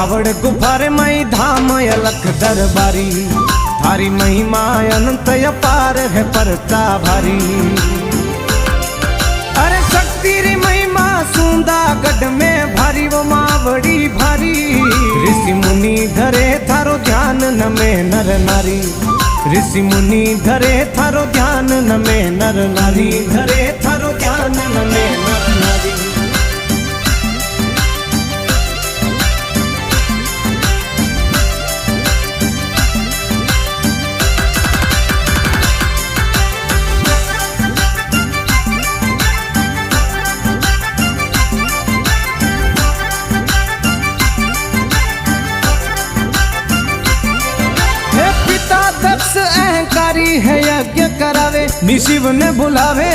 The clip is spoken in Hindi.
आवड़ गुफारे मई धाम अलख दरबारी, थारी महिमा अनंत अपार है परता भारी। अरे शक्ति री महिमा सूंदा गढ़ में भारी, वो मावड़ी भारी। ऋषि मुनि धरे थारो ध्यान नमे नर नारी, ऋषि मुनि धरे थारो ध्यान नमे नर नारी, धरे थारो ध्यान नमे नर नारी। दक्ष अहंकारी है, यज्ञ करावे, निशिव ने बुलावे।